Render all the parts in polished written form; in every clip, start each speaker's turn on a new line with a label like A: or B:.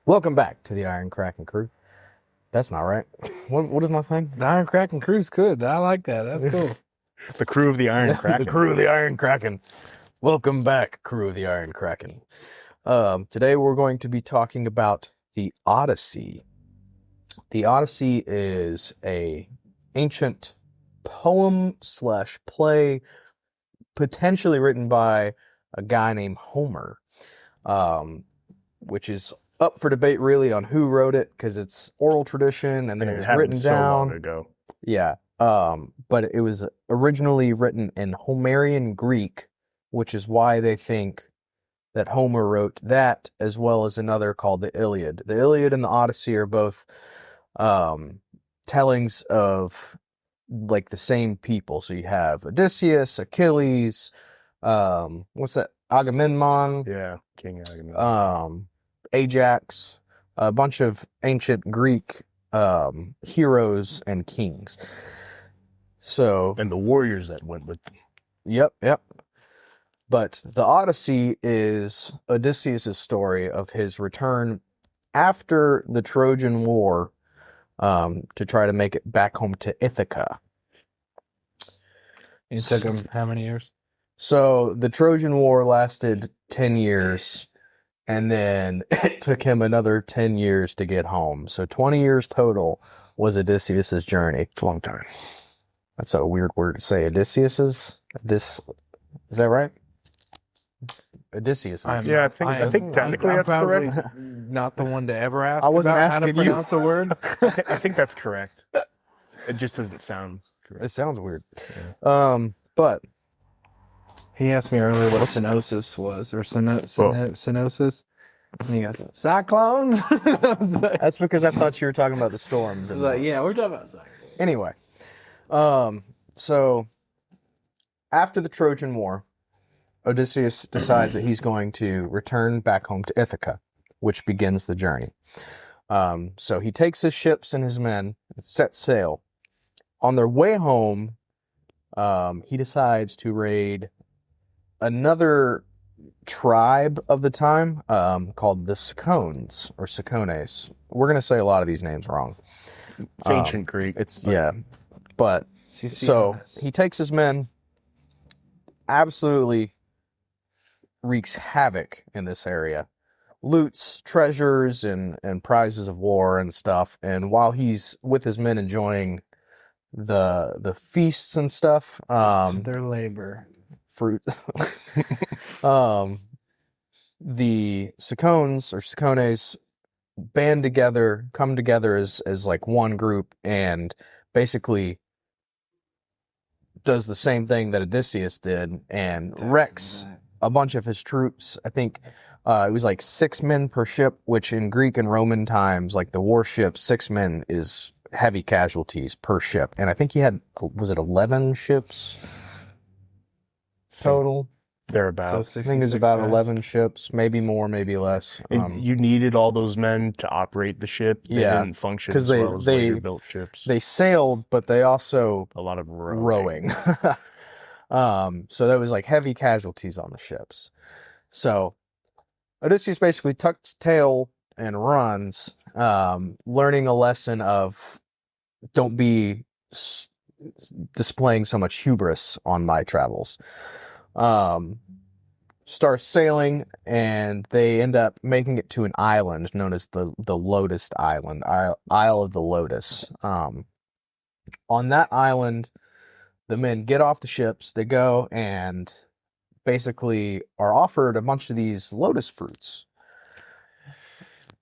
A: Welcome back to the Iron Kraken crew. That's not right. What is my thing?
B: The Iron Kraken crew's good. I like that. That's cool.
C: The crew of the Iron Kraken.
A: The crew of the Iron Kraken. Welcome back, crew of the Iron Kraken. Today we're going to be talking about the Odyssey. The Odyssey is a ancient poem/play, potentially written by a guy named Homer, which is up for debate really on who wrote it, because it's oral tradition and then it was written down.
C: Long ago.
A: Yeah. But it was originally written in Homerian Greek, which is why they think that Homer wrote that, as well as another called the Iliad. The Iliad and the Odyssey are both tellings of like the same people. So you have Odysseus, Achilles, what's that? Agamemnon.
C: Yeah, King Agamemnon.
A: Ajax, a bunch of ancient Greek heroes and kings. So,
C: And the warriors that went with them.
A: Yep. But the Odyssey is Odysseus' story of his return after the Trojan War to try to make it back home to Ithaca.
B: It took him how many years?
A: So the Trojan War lasted 10 years, and then it took him another 10 years to get home. So 20 years total was Odysseus' journey.
C: It's a long time.
A: That's a weird word to say. Odysseus's? Is that right? Odysseus's.
C: Yeah, I think technically
B: I'm
C: that's
B: probably
C: correct.
B: not the one to ever ask
A: I wasn't
B: about how to
A: asking you.
B: pronounce a word.
C: I think that's correct. It just doesn't sound correct.
A: It sounds weird.
C: Yeah.
A: But
B: He asked me earlier what Cynosis was, or Cynosis. And he goes, Cyclones? I was like,
A: that's because I thought you were talking about the storms. And
B: yeah, we're talking about Cyclones.
A: Anyway, so after the Trojan War, Odysseus decides that he's going to return back home to Ithaca, which begins the journey. So he takes his ships and his men and sets sail. On their way home, he decides to raid another tribe of the time called the Cicones or Cicones. We're going to say a lot of these names wrong.
C: It's ancient Greek.
A: But so he takes his men, absolutely wreaks havoc in this area, loots treasures and prizes of war and stuff. And while he's with his men enjoying the feasts and stuff,
B: their labor.
A: fruit, the Cicones or Cicones band together, come together as like one group, and basically does the same thing that Odysseus did and wrecks a bunch of his troops. I think it was like 6 men per ship, which in Greek and Roman times, like the warship, 6 men is heavy casualties per ship. And I think he had, was it 11 ships total?
C: Thereabouts.
A: I think it's about 11 ships, maybe more, maybe less.
C: And you needed all those men to operate the ship. They didn't function
A: 'cause
C: as well as
A: they
C: later built ships.
A: They sailed, but they also
C: A lot of
A: rowing. So there was like heavy casualties on the ships. So Odysseus basically tucks tail and runs, learning a lesson of don't be displaying so much hubris on my travels. Start sailing, and they end up making it to an island known as the Lotus Island, Isle of the Lotus. On that island, the men get off the ships, they go and basically are offered a bunch of these lotus fruits.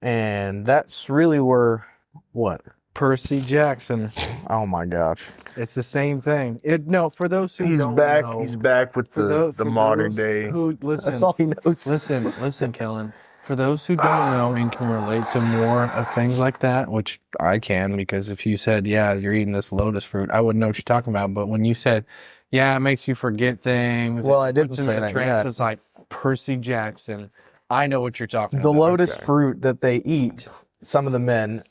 A: And that's really where, what?
B: Percy Jackson.
A: Oh my gosh.
B: It's the same thing. For those who
C: He's
B: don't
C: back.
B: know,
C: He's back with the modern
B: those
C: day.
B: Who, listen,
A: That's all he knows.
B: listen, Kellen. For those who don't know and can relate to more of things like that, which I can, because if you said, yeah, you're eating this lotus fruit, I wouldn't know what you're talking about. But when you said, yeah, it makes you forget things.
A: Well, I didn't
B: puts you
A: say
B: in a
A: that,
B: trance,
A: yeah.
B: It's like Percy Jackson. I know what you're talking
A: The
B: about.
A: lotus
B: Okay.
A: fruit that they eat, some of the men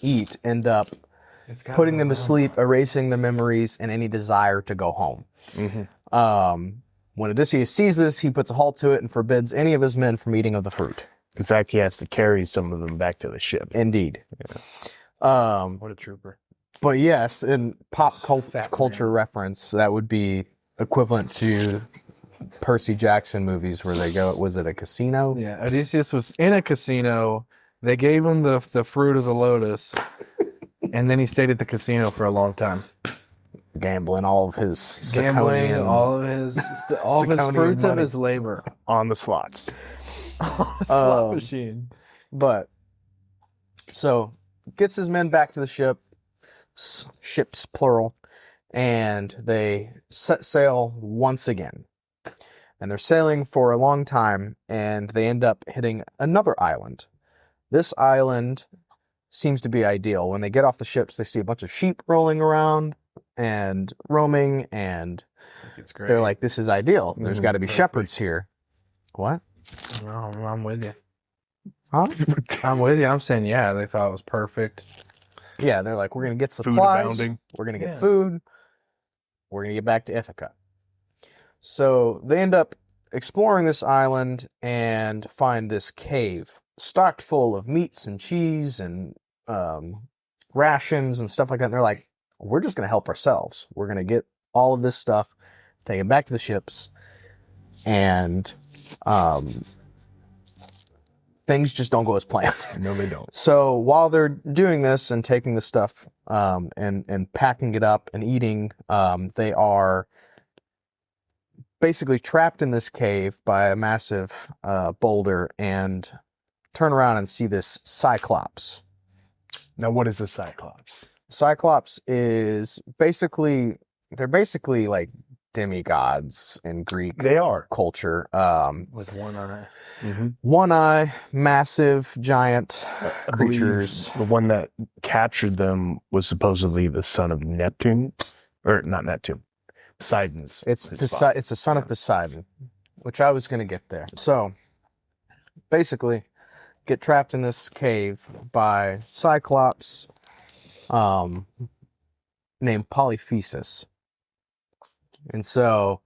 A: eat, end up putting them to sleep, erasing the memories and any desire to go home.
C: Mm-hmm.
A: When Odysseus sees this, he puts a halt to it and forbids any of his men from eating of the fruit.
C: In fact, he has to carry some of them back to the ship.
A: Indeed.
B: What a trooper.
A: But yes, in pop
B: Fat
A: culture
B: man.
A: reference, that would be equivalent to Percy Jackson movies where they go, was it a casino?
B: Yeah, Odysseus was in a casino. They gave him the fruit of the lotus, and then he stayed at the casino for a long time.
A: Gambling all of his
B: Gambling,
A: Cyclonian-
B: all of his
A: Cyclonian
B: fruits of
A: money.
B: his labor.
C: On the slots.
B: Slot machine.
A: But so gets his men back to the ship, ships plural, and they set sail once again. And they're sailing for a long time, and they end up hitting another island. This island seems to be ideal. When they get off the ships, they see a bunch of sheep rolling around and roaming, and
B: It's great.
A: they're like, this is ideal. There's got to be
B: Perfect.
A: shepherds here. What?
B: No, I'm with you.
A: Huh?
B: I'm with you. I'm saying, yeah, they thought it was perfect.
A: Yeah, they're like, we're going to get
C: Food
A: supplies.
C: abounding.
A: We're going to get
B: Yeah.
A: food. We're going to get back to Ithaca. So they end up exploring this island and find this cave stocked full of meats and cheese and rations and stuff like that. And they're like, we're just going to help ourselves. We're going to get all of this stuff, take it back to the ships, and things just don't go as planned.
C: No, they don't.
A: So while they're doing this and taking the stuff and packing it up and eating, they are basically trapped in this cave by a massive boulder and turn around and see this Cyclops.
C: Now, what is a Cyclops?
A: Cyclops is they're basically like demigods in Greek
C: They are.
A: culture.
B: With one eye.
A: One eye, massive, giant
C: I believe
A: creatures.
C: The one that captured them was supposedly the son of Neptune, or not Neptune, Poseidon's.
A: It's
C: his father.
A: it's the son of Poseidon, which I was going to get there. So basically, get trapped in this cave by Cyclops, named Polyphemus. And so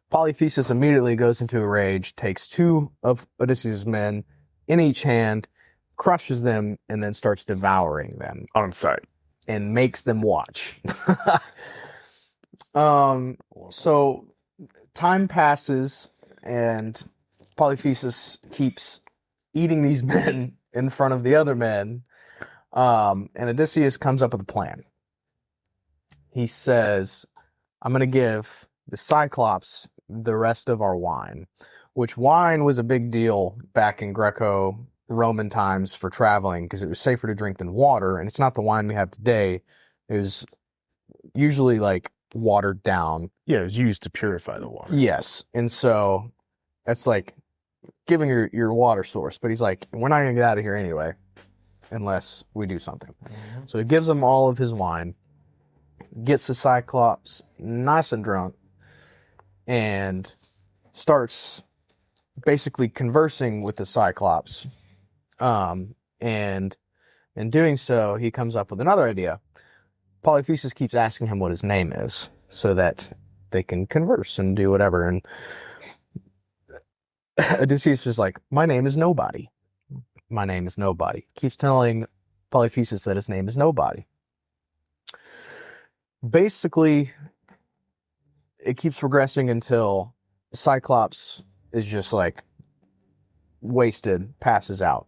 A: Polyphemus immediately goes into a rage, takes two of Odysseus' men in each hand, crushes them, and then starts devouring them
C: on site.
A: and makes them watch. So time passes, and Polyphemus keeps eating these men in front of the other men, and Odysseus comes up with a plan. He says, I'm going to give the Cyclops the rest of our wine, which wine was a big deal back in Greco-Roman times for traveling because it was safer to drink than water, and it's not the wine we have today. It was usually like watered down.
C: Yeah, it was used to purify the water.
A: Yes. And so that's like giving your water source. But he's like, we're not going to get out of here anyway unless we do something. So he gives them all of his wine, gets the Cyclops nice and drunk, and starts basically conversing with the Cyclops. And in doing so, he comes up with another idea. Polyphemus keeps asking him what his name is so that they can converse and do whatever. And Odysseus is like, my name is Nobody. My name is Nobody. Keeps telling Polyphemus that his name is Nobody. Basically, it keeps progressing until Cyclops is just like wasted, passes out.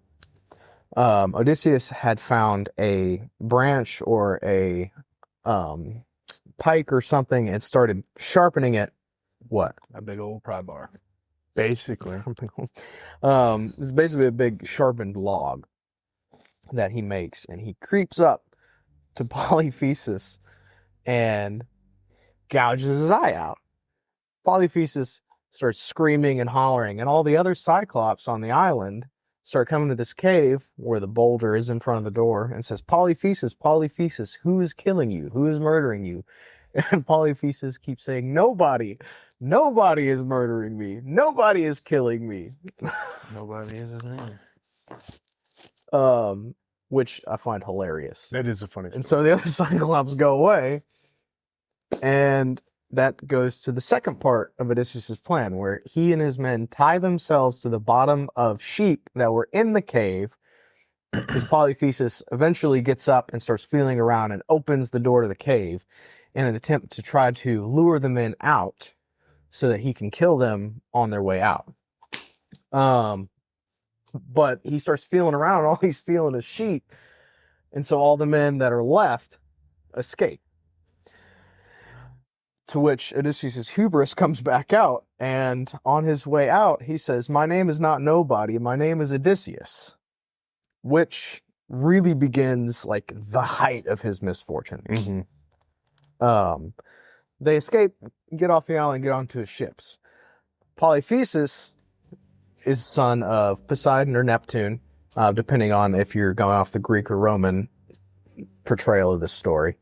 A: Odysseus had found a branch or a pike or something and started sharpening it. What?
B: A big old pry bar.
C: Basically.
A: It's basically a big sharpened log that he makes, and he creeps up to Polyphemus and gouges his eye out. Polyphemus starts screaming and hollering, and all the other Cyclops on the island start coming to this cave where the boulder is in front of the door and says, Polyphemus, Polyphemus, who is killing you? Who is murdering you? And Polyphemus keeps saying, nobody. Nobody is murdering me. Nobody is killing me.
B: Nobody is his name.
A: Which I find hilarious.
C: That is a funny
A: And
C: story.
A: so the other Cyclops go away, and that goes to the second part of Odysseus' plan, where he and his men tie themselves to the bottom of sheep that were in the cave, because Polyphemus eventually gets up and starts feeling around and opens the door to the cave in an attempt to try to lure the men out so that he can kill them on their way out. But he starts feeling around, and all he's feeling is sheep, and so all the men that are left escape. To which Odysseus' hubris comes back out, and on his way out, he says, "My name is not nobody, my name is Odysseus," which really begins like the height of his misfortune. They escape, get off the island, get onto his ships. Polyphemus is son of Poseidon or Neptune, depending on if you're going off the Greek or Roman portrayal of this story.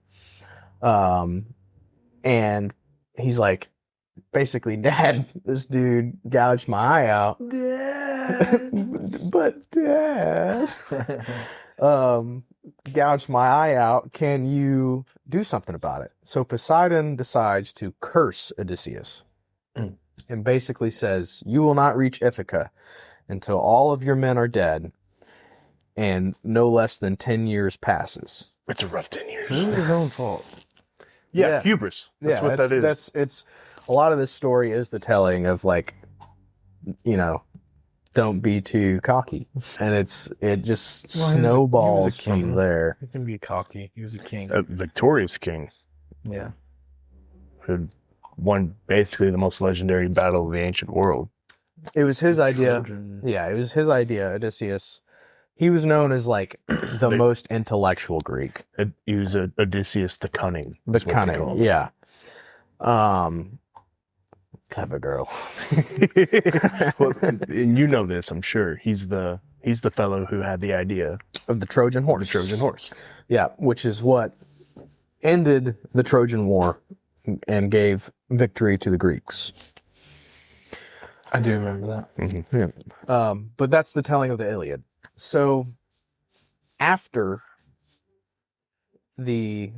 A: And he's like, basically, Dad, this dude gouged my eye out. Dad. But Dad, gouged my eye out. Can you do something about it? So Poseidon decides to curse Odysseus and basically says, you will not reach Ithaca until all of your men are dead and no less than 10 years passes.
C: It's a rough 10 years.
B: It's his own fault.
C: Yeah, hubris. That's what that is.
A: It's a lot of this story is the telling of like, don't be too cocky, and it just snowballs from there.
B: He can be cocky. He was a king.
C: A victorious king.
B: Yeah.
C: Who won basically the most legendary battle of the ancient world.
A: It was his idea.
B: Trojan.
A: Yeah, it was his idea. Odysseus. He was known as like the most intellectual Greek.
C: He was Odysseus the Cunning.
A: The Cunning, yeah. Clever girl.
C: Well, and you know this, I'm sure. He's the fellow who had the idea
A: Of the Trojan horse.
C: of the Trojan horse.
A: Yeah, which is what ended the Trojan War and gave victory to the Greeks.
B: I do remember that.
A: Yeah. But that's the telling of the Iliad. So after the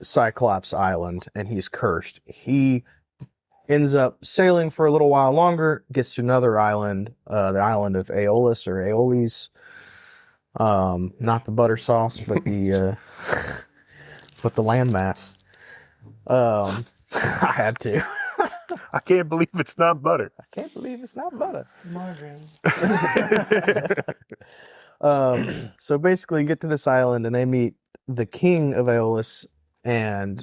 A: Cyclops island and he's cursed, he ends up sailing for a little while longer, gets to another island, the island of Aeolus or Aeoles. Not the butter sauce, but the landmass. I had to.
C: I can't believe it's not butter.
A: I can't believe it's not butter.
B: Margarine.
A: So basically get to this island and they meet the king of Aeolus and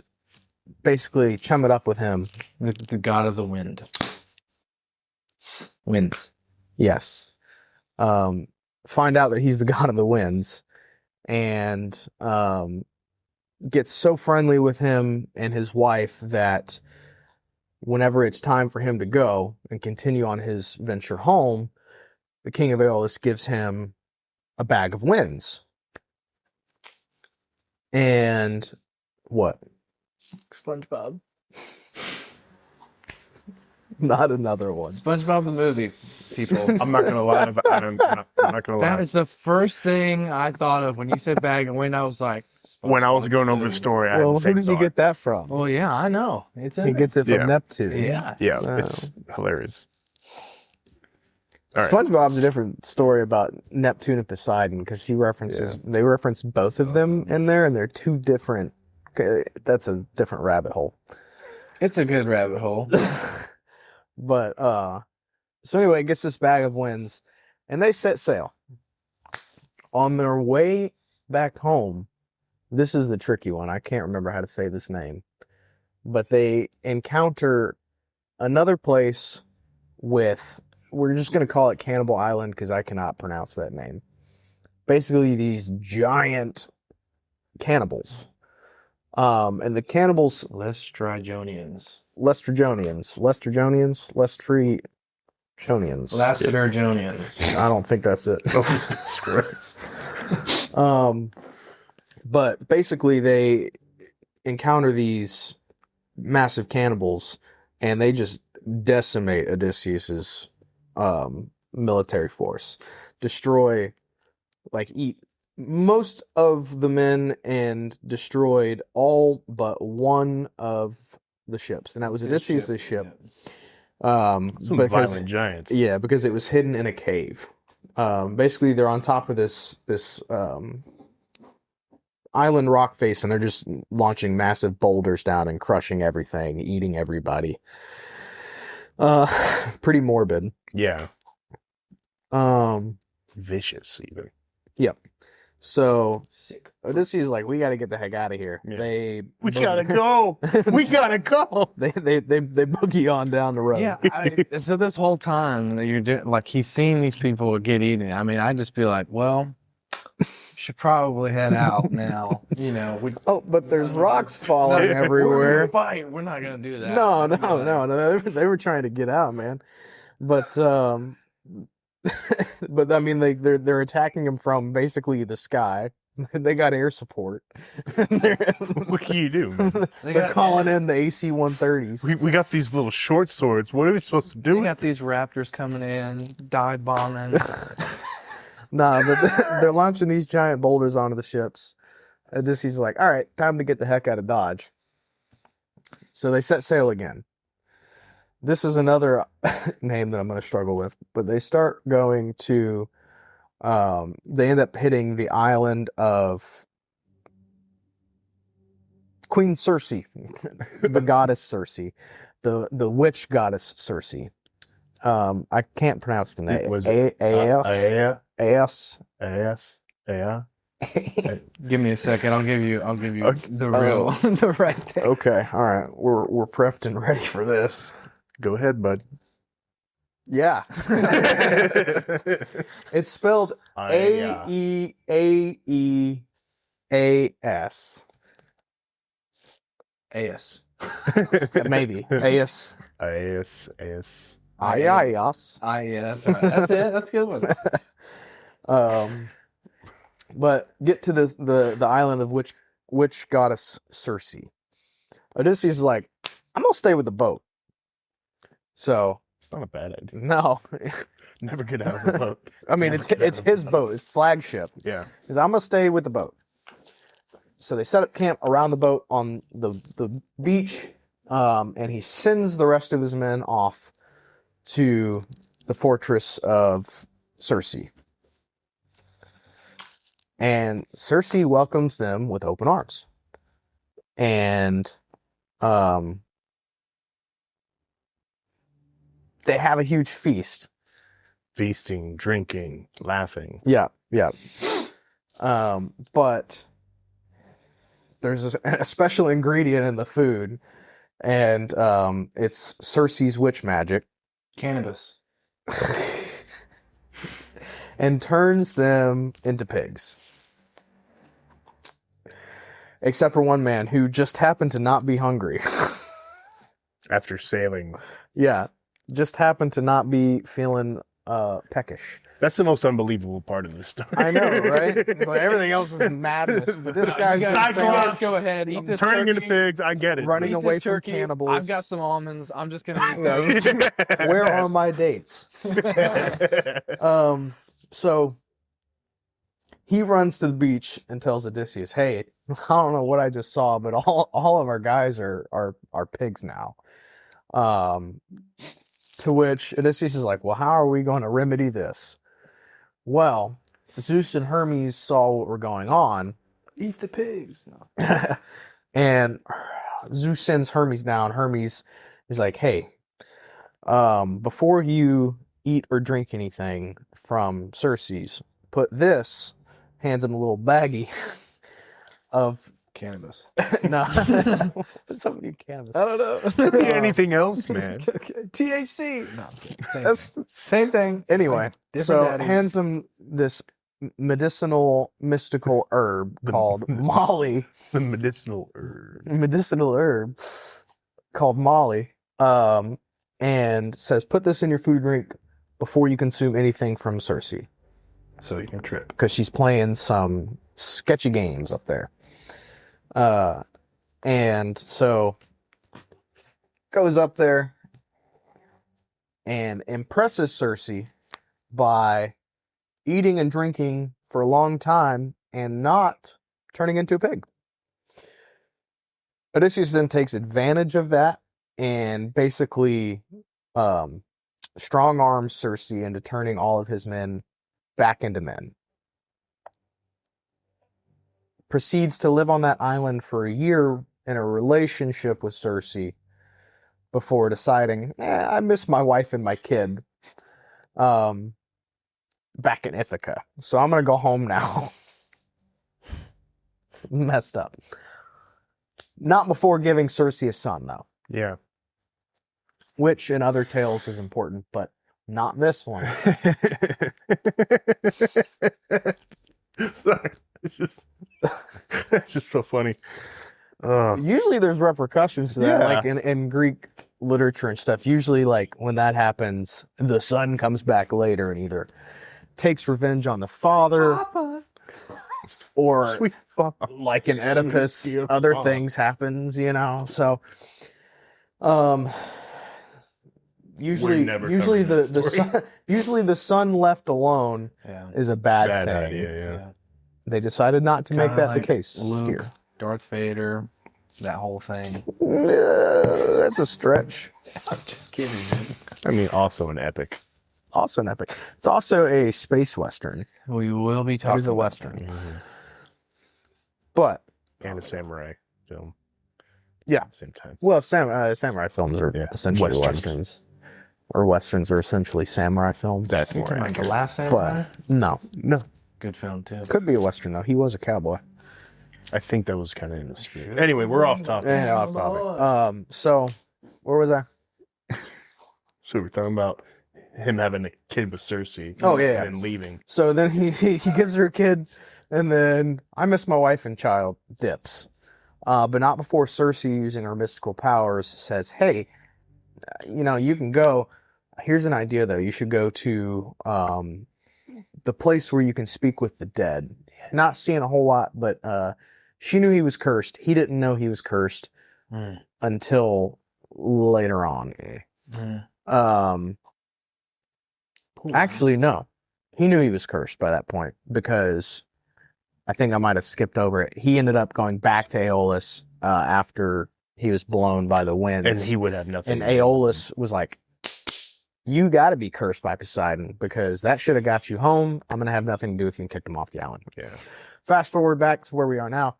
A: basically chum it up with him.
B: The god of the wind. Winds.
A: Yes. Find out that he's the god of the winds and gets so friendly with him and his wife that whenever it's time for him to go and continue on his venture home, the king of Aeolus gives him a bag of winds. And what?
B: SpongeBob.
A: Not another one.
B: SpongeBob the movie, people.
C: I'm not gonna lie. I'm not gonna lie.
B: That is the first thing I thought of when you said bag and wind. I was like,
C: When I was
B: SpongeBob
C: going
B: the
C: over the
B: movie.
C: story, I had
A: Well,
C: the
A: who
C: same
A: does he
C: thought.
A: get that from?
B: Well, yeah, I know. It's
A: He gets it from
C: Yeah.
A: Neptune.
B: Yeah.
C: Yeah,
A: Oh.
C: it's hilarious. All right.
A: SpongeBob's a different story about Neptune and Poseidon because they reference both of them in there, and they're two different. Okay, that's a different rabbit hole.
B: It's a good rabbit hole.
A: But so anyway, gets this bag of winds, and they set sail. On their way back home, this is the tricky one. I can't remember how to say this name, but they encounter another place with. We're just going to call it Cannibal Island because I cannot pronounce that name. Basically, these giant cannibals. And the cannibals...
B: Laestrygonians.
A: Laestrygonians. I don't think that's it.
C: That's correct.
A: But basically, they encounter these massive cannibals, and they just decimate Odysseus's military force, destroy, eat most of the men, and destroyed all but one of the ships, and that was Odysseus' ship.
C: Some
A: Because
C: violent giants.
A: yeah, because it was hidden in a cave. Basically, they're on top of this island rock face, and they're just launching massive boulders down and crushing everything, eating everybody. Pretty morbid.
C: Yeah. Vicious, even.
A: Yep. So Odysseus is like, we got to get the heck out of here.
C: Yeah. We gotta go. We gotta go.
A: They boogie on down the road.
B: Yeah. So this whole time that you're doing, like, he's seeing these people get eaten. I mean, I'd just be like, well, should probably head out now. You know.
A: But there's rocks falling everywhere.
B: We're not gonna do that.
A: No. They were trying to get out, man. But but I mean, they're attacking him from basically the sky. They got air support.
C: What can you do, man?
A: They're calling in the AC-130s.
C: We got these little short swords. What are we supposed to do?
B: We got these raptors coming in, dive bombing.
A: Nah, but they're launching these giant boulders onto the ships. Odysseus is like, all right, time to get the heck out of Dodge. So they set sail again. This is another name that I'm going to struggle with, but they start going to, they end up hitting the island of Queen Circe, the goddess Circe, the witch goddess Circe. I can't pronounce the name.
C: Was
A: Aeas?
C: Yeah.
B: Give me a second. I'll give you the real, the right thing.
A: Okay, all right. We're prepped and ready for this.
C: Go ahead, bud.
A: Yeah. It's spelled Aeaeas.
B: Aeas.
A: Maybe. Aeas.
C: Aeas.
A: Aeas.
B: Aeas. That's it. That's a good one.
A: But get to the island of which goddess Circe. Odysseus is like, I'm gonna stay with the boat. So
C: It's not a bad idea.
A: no,
C: Never get out of the boat.
A: I mean it's his boat, it's flagship.
C: Yeah.
A: He's I'm gonna stay with the boat. So they set up camp around the boat on the beach, and he sends the rest of his men off to the fortress of Circe. And Circe welcomes them with open arms. And they have a huge feast.
C: Feasting, drinking, laughing.
A: Yeah. But there's a special ingredient in the food, and it's Circe's witch magic.
B: Cannabis.
A: And turns them into pigs. Except for one man who just happened to not be hungry.
C: After sailing.
A: Yeah. Just happened to not be feeling peckish.
C: That's the most unbelievable part of this story.
A: I know, right? It's like everything else is madness, but this guy's
B: Cyclops, go ahead, eat this
C: turning
B: turkey.
C: into pigs. I get it.
A: Running
B: Eat
A: away
B: this
A: from
B: turkey.
A: cannibals.
B: I've got some almonds. I'm just gonna eat those.
A: Where are my dates? So he runs to the beach and tells Odysseus, "Hey, I don't know what I just saw, but all of our guys are pigs now." To which Odysseus is like, "Well, how are we going to remedy this?" Well, Zeus and Hermes saw what were going on.
B: Eat the pigs. No.
A: And Zeus sends Hermes down. Hermes is like, "Hey, before you eat or drink anything from Circe's, put this," hands him a little baggie of
B: Cannabis.
A: no. What's up with you cannabis?
B: I don't know.
C: Could be anything else, man.
B: THC. No, I'm kidding.
A: That's,
B: Same thing.
A: anyway,
B: Different
A: so
B: daddies.
A: hands him this medicinal mystical herb called Molly.
C: The medicinal herb.
A: Medicinal herb called Molly. And says, put this in your food and drink before you consume anything from Circe.
B: So you can trip.
A: Because she's playing some sketchy games up there. And so goes up there and impresses Circe by eating and drinking for a long time and not turning into a pig. Odysseus then takes advantage of that and basically strong arms Circe into turning all of his men back into men. Proceeds to live on that island for a year in a relationship with Circe before deciding, I miss my wife and my kid back in Ithaca. So I'm going to go home now. Messed up. Not before giving Circe a son, though.
C: Yeah.
A: Which in other tales is important, but not this one.
C: Sorry. It's just so funny.
A: Usually there's repercussions to that,
C: Yeah.
A: like in Greek literature and stuff. Usually, like, when that happens, the son comes back later and either takes revenge on the father, or
C: Sweet fuck.
A: like in Oedipus,
C: Sweet
A: other
C: fuck.
A: things happens, you know. So, usually
C: never
A: usually
C: covering
A: the
C: that story.
A: son, usually the son left alone
B: Yeah.
A: is a bad
C: Bad
A: thing.
C: idea, yeah.
A: They decided not to make
B: Kinda
A: that
B: like
A: the case
B: Luke,
A: here.
B: Darth Vader, that whole thing.
A: That's a stretch.
B: I'm just kidding, man.
C: I mean, also an epic.
A: Also an epic. It's also a space western.
B: We will be talking
A: It is a
B: about
A: western. But,
C: And a samurai film.
A: Yeah.
C: At the same time.
A: well, samurai films are
C: Yeah.
A: essentially
C: Westerns.
A: westerns. Or westerns are essentially samurai films.
C: That's
B: that.
C: more
B: Like
C: accurate.
B: The Last Samurai?
A: But, no.
C: No.
B: Good film, too.
A: Could be a western, though. He was a cowboy.
C: I think that was kind of in the spirit. Anyway, we're off topic.
A: Yeah, off topic. So, where was I?
C: So we're talking about him having a kid with Circe.
A: Oh, yeah.
C: And then leaving.
A: So then he gives her a kid, and then I miss my wife and child dips. But not before Circe, using her mystical powers, says, hey, you can go. Here's an idea, though. You should go to the place where you can speak with the dead. Not seeing a whole lot, but she knew he was cursed. He didn't know he was cursed until later on. Actually, no. He knew he was cursed by that point, because I think I might have skipped over it. He ended up going back to Aeolus after he was blown by the winds.
C: And he would have nothing.
A: And
C: to do.
A: Aeolus was like, you got to be cursed by Poseidon, because that should have got you home. I'm going to have nothing to do with you, and kicked him off the island.
C: Yeah.
A: Fast forward back to where we are now.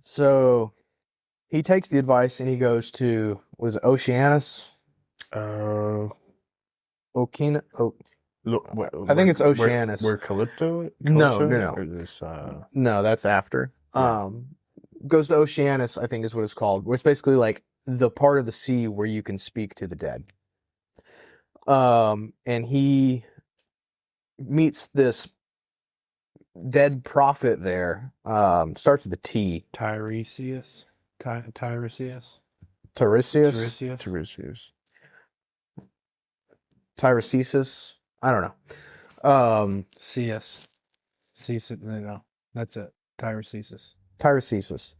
A: So he takes the advice and he goes to, was it Oceanus? Okina?
C: Look,
A: I think it's Oceanus.
C: Where Calypso?
A: No.
C: Or this,
A: No, that's after.
C: Yeah.
A: Goes to Oceanus, I think is what it's called, where it's basically like the part of the sea where you can speak to the dead. And he meets this dead prophet there. Starts with a T.
B: Tiresias? Tiresias?
A: Tiresias?
B: Tiresias?
A: Tiresias? I don't know.
B: CS. No, that's it. Tiresias.
A: Tiresias.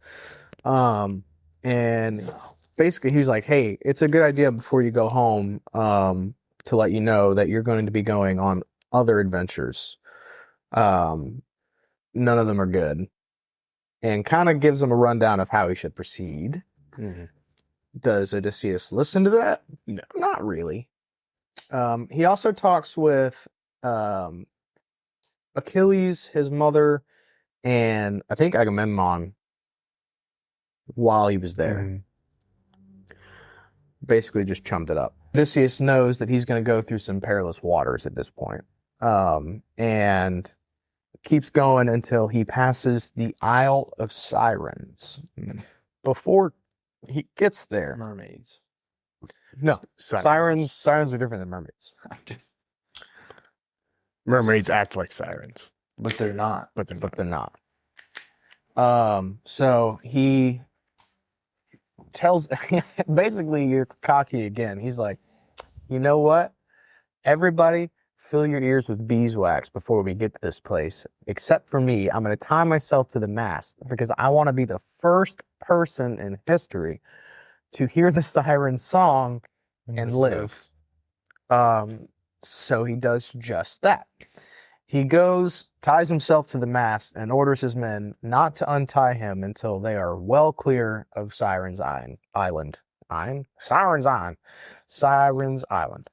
A: And basically he was like, hey, it's a good idea before you go home to let you know that you're going to be going on other adventures. None of them are good. And kind of gives him a rundown of how he should proceed.
C: mm-hmm.
A: Does Odysseus listen to that?
C: No.
A: Not really. He also talks with Achilles, his mother, and I think Agamemnon while he was there.
C: Mm-hmm.
A: Basically just chummed it up. Odysseus knows that he's going to go through some perilous waters at this point. And keeps going until he passes the Isle of Sirens. Before he gets there,
B: Mermaids.
A: no, sirens are different than mermaids.
C: Mermaids act like sirens,
B: But they're not.
C: but they're
A: But they're not. So he tells, basically you're cocky again. He's like, you know what? Everybody fill your ears with beeswax before we get to this place. Except for me, I'm going to tie myself to the mast because I want to be the first person in history to hear the siren song and live. So he does just that. He goes, ties himself to the mast, and orders his men not to untie him until they are well clear of Siren's Island. Siren's Island. Siren's Island.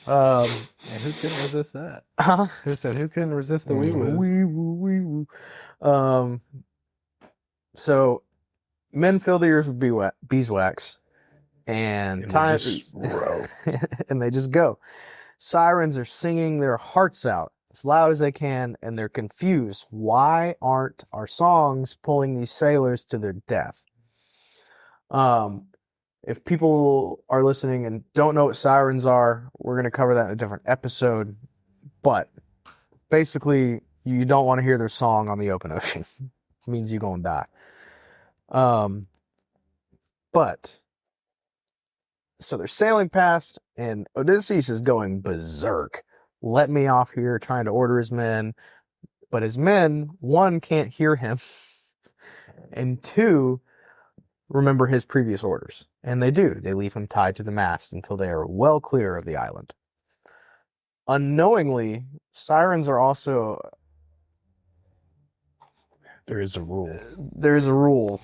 B: And who couldn't resist that? Who said who couldn't resist the wee woos?
A: So men fill the ears with beeswax and
C: they just row.
A: and they just go. Sirens are singing their hearts out as loud as they can, and they're confused. Why aren't our songs pulling these sailors to their death? If people are listening and don't know what sirens are, we're going to cover that in a different episode. But basically, you don't want to hear their song on the open ocean. It means you're going to die. But so they're sailing past, and Odysseus is going berserk. Let me off here, trying to order his men. But his men, one, can't hear him, and two, remember his previous orders. And they do. They leave him tied to the mast until they are well clear of the island. Unknowingly, sirens are also...
C: There is a rule.
A: There is a rule.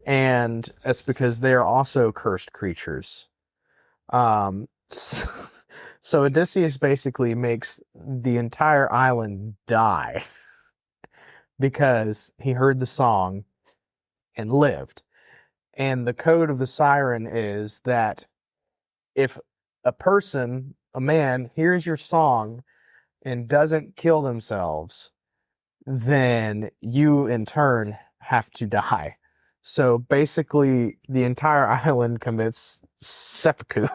A: And that's because they are also cursed creatures. So Odysseus basically makes the entire island die because he heard the song and lived. And the code of the siren is that if a person, a man, hears your song and doesn't kill themselves, then you in turn have to die. So basically, the entire island commits seppuku.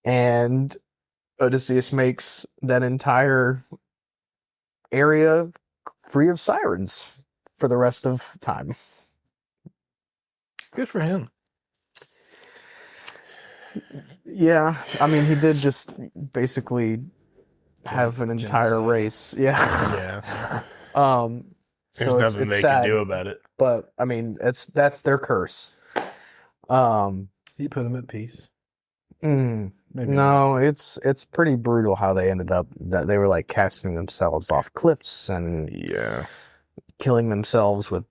A: And Odysseus makes that entire area free of sirens for the rest of time.
B: Good for him.
A: Yeah, I mean, he did just basically have an entire
B: genocide.
A: race. Yeah.
C: Yeah. There's
A: So
C: nothing
A: it's
C: they
A: sad,
C: can do about it.
A: but I mean, that's their curse.
B: He put him at peace.
A: Mm,
B: Maybe
A: no, it's pretty brutal how they ended up. That they were like casting themselves off cliffs and
C: Yeah.
A: killing themselves with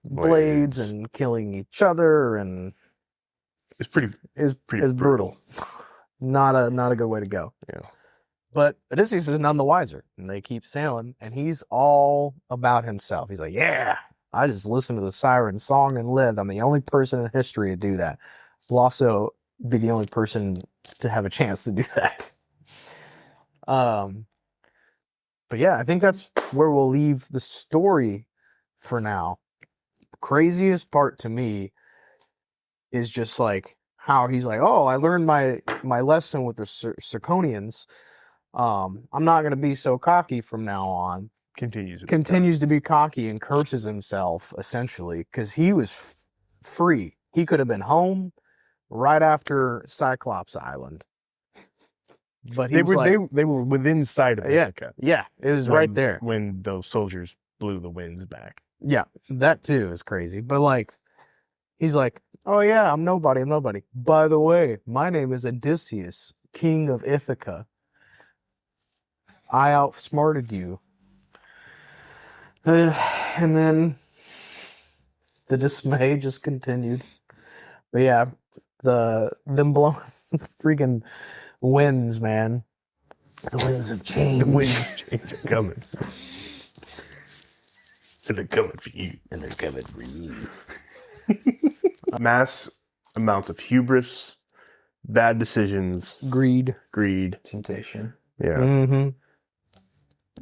A: blades and killing each other, and
C: It's pretty
A: is
C: pretty
A: brutal. Not a good way to go.
C: Yeah.
A: But Odysseus is none the wiser, and they keep sailing, and he's all about himself. He's like, yeah, I just listened to the siren song and lived. I'm the only person in history to do that. Will also be the only person to have a chance to do that. But yeah, I think that's where we'll leave the story for now. Craziest part to me is just like how he's like, oh, I learned my lesson with the Circonians. I'm not going to be so cocky from now on. Continues to be cocky and curses himself, essentially, because he was free. He could have been home right after Cyclops Island. But
C: they were within sight of Ithaca.
A: Yeah, it was right there.
C: When those soldiers blew the winds back.
A: Yeah, that too is crazy. But like, he's like, oh yeah, I'm nobody. By the way, my name is Odysseus, king of Ithaca. I outsmarted you. And then the dismay just continued. But yeah, them blowing freaking winds, man. The winds of change.
C: The winds of change are coming. And they're coming for you.
A: And they're coming for you.
C: Mass amounts of hubris, bad decisions,
A: Greed.
B: temptation.
C: yeah,
A: Mm-hmm.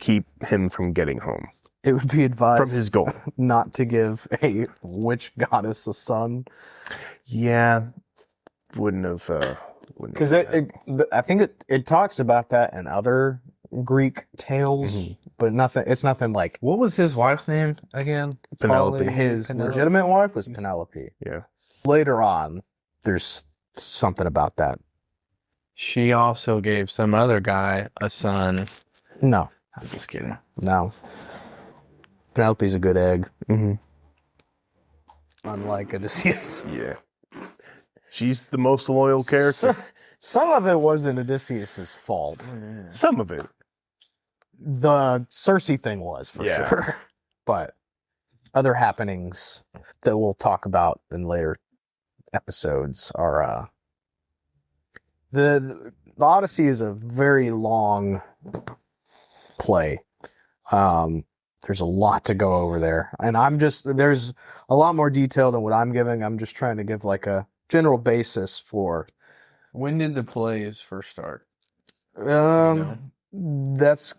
C: keep him from getting home
A: It would be advised
C: from his goal.
A: not to give a witch goddess a son.
C: Yeah, wouldn't have.
A: Because I think it talks about that in other Greek tales, but it's nothing like
B: What was his wife's name again?
C: Penelope.
A: his
B: Penelope.
A: legitimate wife was Penelope.
C: Yeah,
A: Later on, there's something about that.
B: She also gave some other guy a son.
A: No,
B: I'm just kidding.
A: no. Penelope's a good egg,
C: mm-hmm.
A: unlike Odysseus.
C: Yeah. She's the most loyal character.
A: Some of it wasn't Odysseus's fault.
C: Some of it.
A: The Circe thing was, for sure. But other happenings that we'll talk about in later episodes are the Odyssey is a very long play. There's a lot to go over there, and there's a lot more detail than what I'm giving. I'm just trying to give like a general basis for.
B: When did the plays first start?
A: That's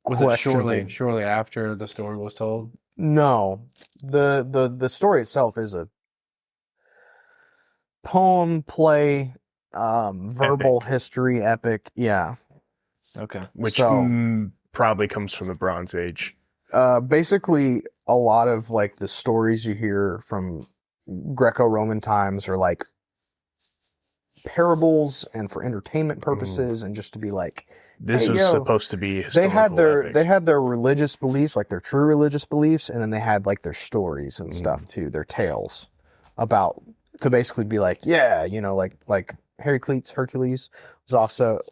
B: Was
A: questionable.
B: it shortly after the story was told?
A: No, the story itself is a poem, play, verbal history, epic. Yeah.
B: Okay.
C: Which
A: So-
C: probably comes from the Bronze Age.
A: Basically, a lot of like the stories you hear from Greco-Roman times are like parables and for entertainment purposes, and just to be like,
C: This
A: Hey,
C: was
A: yo,
C: supposed to be
A: they had
C: historical
A: their
C: epic.
A: religious beliefs, like their true religious beliefs, and then they had like their stories and stuff too, their tales about, to basically be like, yeah, like Hercules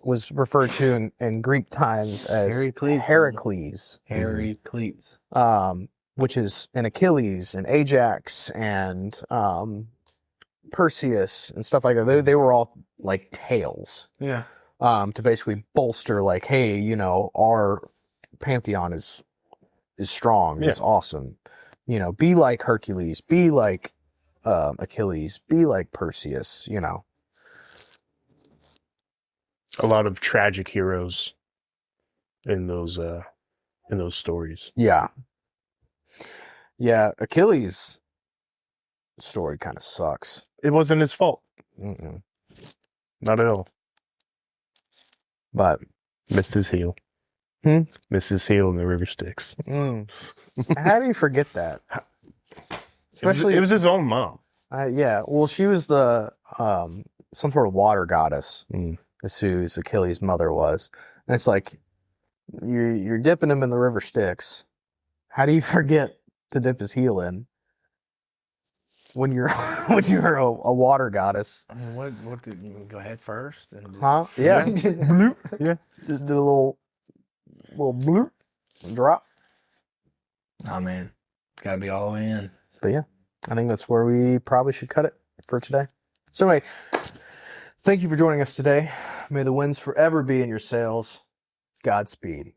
A: was referred to in Greek times as
B: Heracles.
A: Heracles, which is an Achilles and Ajax and Perseus and stuff like that. They were all like tales.
B: Yeah.
A: To basically bolster, like, hey, our pantheon is strong, is awesome. Be like Hercules, be like Achilles, be like Perseus.
C: A lot of tragic heroes in those stories.
A: Yeah. Achilles' story kind of sucks.
C: It wasn't his fault.
A: Mm-mm.
C: Not at all.
A: But
C: Missed his heel. Missed his heel in the river Styx.
A: how do you forget that? Especially
C: it was his own mom.
A: yeah. Well, she was the some sort of water goddess.
C: Mm.
A: Is who Achilles' mother was, and it's like you're dipping him in the river Styx. How do you forget to dip his heel in when you're a water goddess?
B: I mean, what did you go ahead first? And just,
A: Huh? Yeah. Bloop.
C: Yeah.
A: Just did a little bloop and drop.
B: Oh man, gotta be all the way in.
A: But yeah, I think that's where we probably should cut it for today. So anyway, thank you for joining us today. May the winds forever be in your sails. Godspeed.